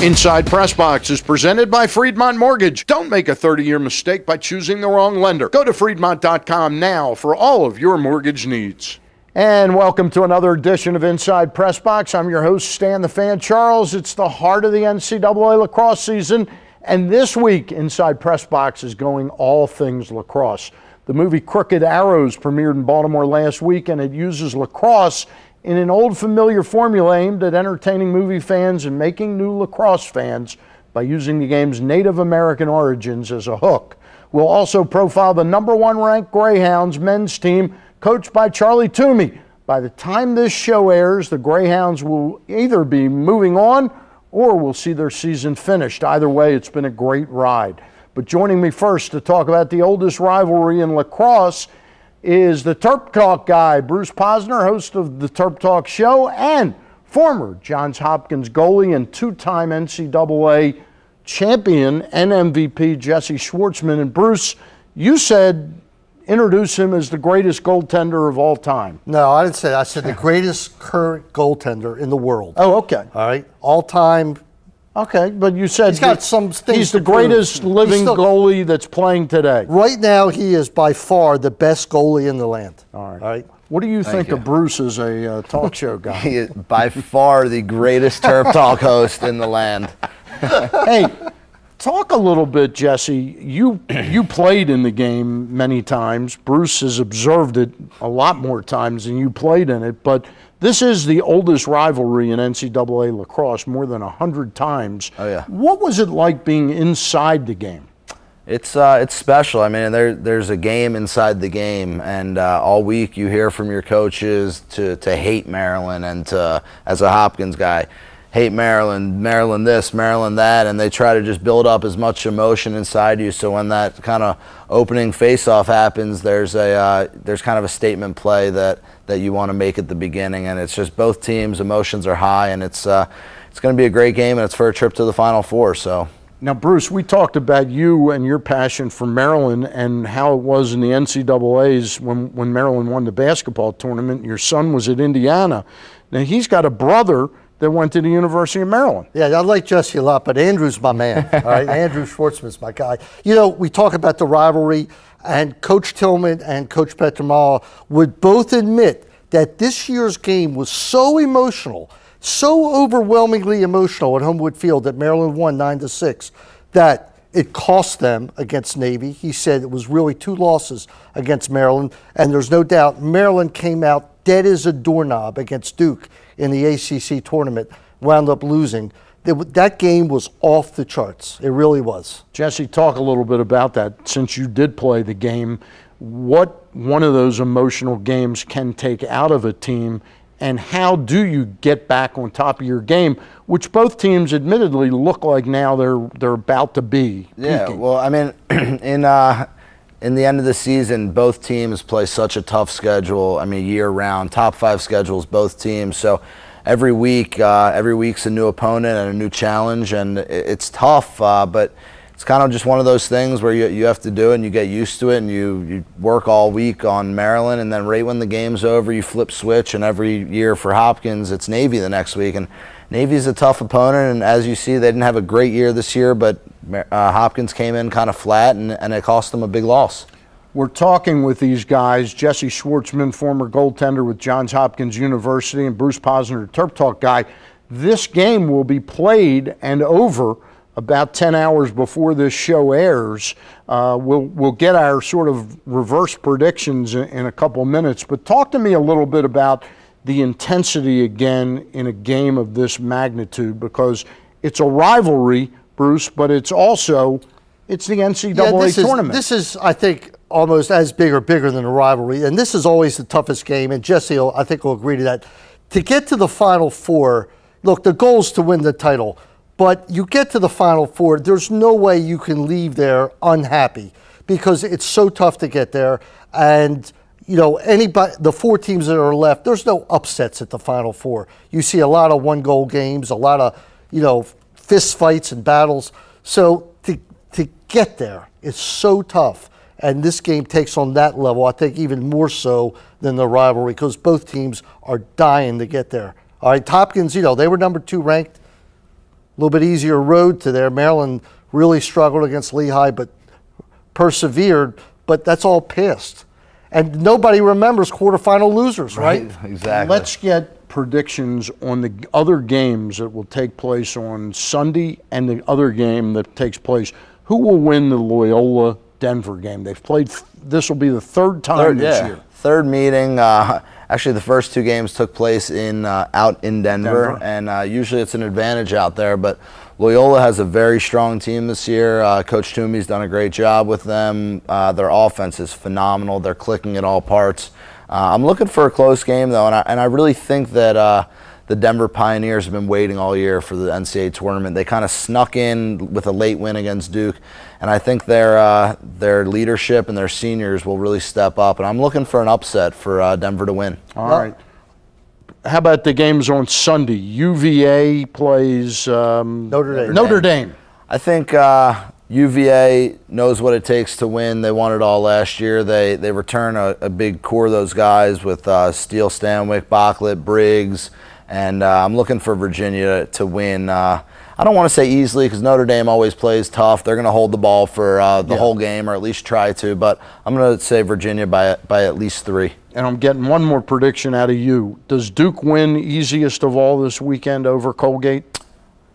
Inside PressBox is presented by Friedmont Mortgage. Don't make a 30-year mistake by choosing the wrong lender. Go to Friedmont.com now for all of your mortgage needs. And welcome to another edition of Inside PressBox. I'm your host, Stan the Fan Charles. It's the heart of the NCAA lacrosse season. And this week, Inside PressBox is going all things lacrosse. The movie Crooked Arrows premiered in Baltimore last week, and it uses lacrosse in an old familiar formula aimed at entertaining movie fans and making new lacrosse fans by using the game's Native American origins as a hook. We'll also profile the #1 ranked Greyhounds men's team, coached by Charlie Toomey. By the time this show airs, the Greyhounds will either be moving on or we'll see their season finished. Either way, it's been a great ride. But joining me first to talk about the oldest rivalry in lacrosse is the Terp Talk guy, Bruce Posner, host of the Terp Talk show, and former Johns Hopkins goalie and two-time NCAA champion and MVP Jesse Schwartzman. And Bruce, you said introduce him as the greatest goaltender of all time. No, I didn't say that. I said the greatest current goaltender in the world. Oh, okay. All right, all time. Okay, but you said he's got some things he's the greatest living goalie that's playing today. Right now, he is by far the best goalie in the land. All right. What do you think of Bruce as a talk show guy? He is by far the greatest Terp Talk host in the land. Hey, talk a little bit, Jesse. You played in the game many times. Bruce has observed it a lot more times than you played in it, but this is the oldest rivalry in NCAA lacrosse, more than 100 times. Oh, yeah. What was it like being inside the game? It's special. I mean, there's a game inside the game, and all week you hear from your coaches to hate Maryland, and to, as a Hopkins guy, hate Maryland, Maryland this, Maryland that, and they try to just build up as much emotion inside you. So when that kind of opening face-off happens, there's kind of a statement play that you want to make at the beginning, and it's just both teams' emotions are high, and it's going to be a great game, and it's for a trip to the Final Four. So. Now, Bruce, we talked about you and your passion for Maryland and how it was in the NCAAs when Maryland won the basketball tournament. Your son was at Indiana. Now, he's got a brother that went to the University of Maryland. Yeah, I like Jesse a lot, but Andrew's my man. All right, Andrew Schwartzman's my guy. You know, we talk about the rivalry, and Coach Tillman and Coach Petromala would both admit that this year's game was so emotional, so overwhelmingly emotional at Homewood Field that Maryland won 9-6, that it cost them against Navy. He said it was really 2 losses against Maryland, and there's no doubt Maryland came out dead as a doorknob against Duke in the ACC tournament, wound up losing. That game was off the charts. It really was. Jesse, talk a little bit about that. Since you did play the game, what one of those emotional games can take out of a team, and how do you get back on top of your game, which both teams admittedly look like now they're about to be peaking? Yeah, well, I mean, in the end of the season, both teams play such a tough schedule. I mean, year-round, top 5 schedules, both teams. So every week's a new opponent and a new challenge, and it's tough, but it's kind of just one of those things where you have to do it and you get used to it, and you work all week on Maryland, and then right when the game's over, you flip switch, and every year for Hopkins, it's Navy the next week. And Navy's a tough opponent, and as you see, they didn't have a great year this year, but Hopkins came in kind of flat, and it cost them a big loss. We're talking with these guys, Jesse Schwartzman, former goaltender with Johns Hopkins University, and Bruce Posner, Terp Talk guy. This game will be played and over about 10 hours before this show airs. We'll get our sort of reverse predictions in a couple minutes, but talk to me a little bit about the intensity again in a game of this magnitude, because it's a rivalry, Bruce, but it's the NCAA tournament. This is, I think, almost as big or bigger than a rivalry, and this is always the toughest game, and Jesse, I think, will agree to that. To get to the Final Four, look, the goal is to win the title, but you get to the Final Four, there's no way you can leave there unhappy, because it's so tough to get there, and you know, the 4 teams that are left, there's no upsets at the Final Four. You see a lot of 1-goal games, a lot of, fist fights and battles. So to get there is so tough. And this game takes on that level, I think even more so than the rivalry, because both teams are dying to get there. All right, Hopkins, they were number 2 ranked. little bit easier road to there. Maryland really struggled against Lehigh, but persevered. But that's all past. And nobody remembers quarterfinal losers, right? Exactly. Let's get predictions on the other games that will take place on Sunday and the other game that takes place. Who will win the Loyola Denver game? They've played, this will be the third time this year. Third meeting. Actually, the first two games took place out in Denver. And usually it's an advantage out there. But Loyola has a very strong team this year. Coach Toomey's done a great job with them. Their offense is phenomenal. They're clicking at all parts. I'm looking for a close game, though, and I really think that the Denver Pioneers have been waiting all year for the NCAA tournament. They kind of snuck in with a late win against Duke, and I think their leadership and their seniors will really step up. And I'm looking for an upset for Denver to win. All right. How about the games on Sunday? UVA plays Notre Dame. I think UVA knows what it takes to win. They won it all last year. They return a big core of those guys with Steele, Stanwyck, Bachlet, Briggs, and I'm looking for Virginia to win. I don't want to say easily because Notre Dame always plays tough. They're going to hold the ball for the whole game, or at least try to, but I'm going to say Virginia by at least 3. And I'm getting one more prediction out of you. Does Duke win easiest of all this weekend over Colgate?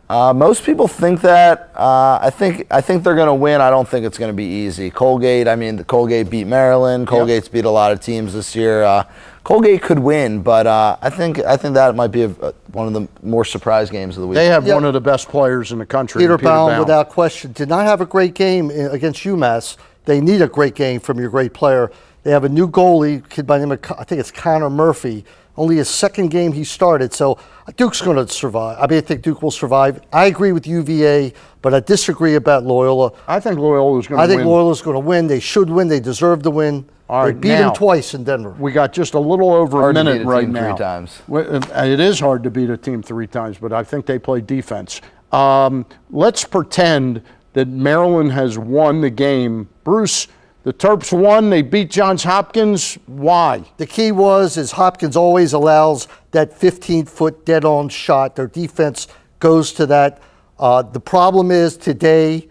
Most people think that. I think they're going to win. I don't think it's going to be easy. Colgate, Colgate beat Maryland. Colgate's beat a lot of teams this year. Colgate could win, but I think that might be one of the more surprise games of the week. They have one of the best players in the country. Peter Baum, without question, did not have a great game against UMass. They need a great game from your great player. They have a new goalie, kid by the name of, I think it's Connor Murphy. Only his second game he started, so Duke's going to survive. I think Duke will survive. I agree with UVA, but I disagree about Loyola. I think Loyola's going to win. I think Loyola's going to win. They should win. They deserve to win. All right, they beat him twice in Denver. We got just a little over a minute right now. 3 times. It is hard to beat a team 3 times, but I think they play defense. Let's pretend that Maryland has won the game. Bruce, the Terps won. They beat Johns Hopkins. Why? The key is Hopkins always allows that 15-foot dead-on shot. Their defense goes to that. The problem is today,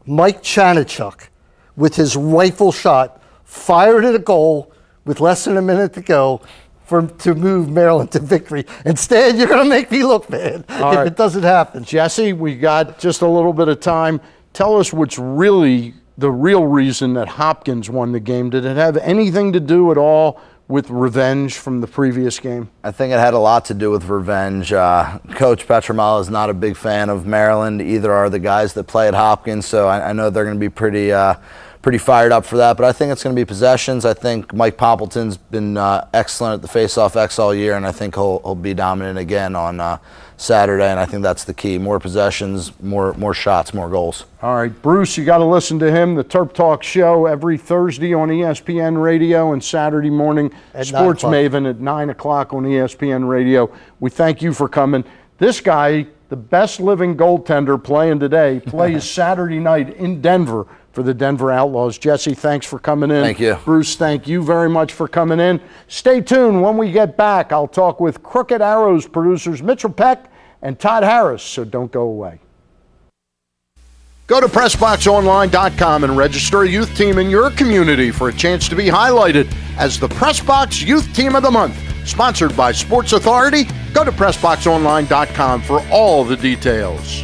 Mike Chanichuk, with his rifle shot, fired at a goal with less than a minute to go to move Maryland to victory. Instead, you're going to make me look bad if it doesn't happen. Jesse, we got just a little bit of time. Tell us what's really the real reason that Hopkins won the game. Did it have anything to do at all with revenge from the previous game? I think it had a lot to do with revenge. Coach Petramala is not a big fan of Maryland. Either are the guys that play at Hopkins, so I know they're going to be pretty fired up for that. But I think it's going to be possessions. I think Mike Poppleton's been excellent at the face-off X all year, and I think he'll be dominant again on Saturday, and I think that's the key. More possessions, more shots, more goals. All right, Bruce, you got to listen to him. The Terp Talk show every Thursday on ESPN Radio and Saturday morning, Sports Maven at 9 o'clock on ESPN Radio. We thank you for coming. This guy, the best living goaltender playing today, plays Saturday night in Denver for the Denver Outlaws. Jesse, thanks for coming in. Thank you. Bruce, thank you very much for coming in. Stay tuned. When we get back, I'll talk with Crooked Arrows producers Mitchell Peck and Todd Harris, so don't go away. Go to PressBoxOnline.com and register a youth team in your community for a chance to be highlighted as the PressBox Youth Team of the Month. Sponsored by Sports Authority. Go to PressBoxOnline.com for all the details.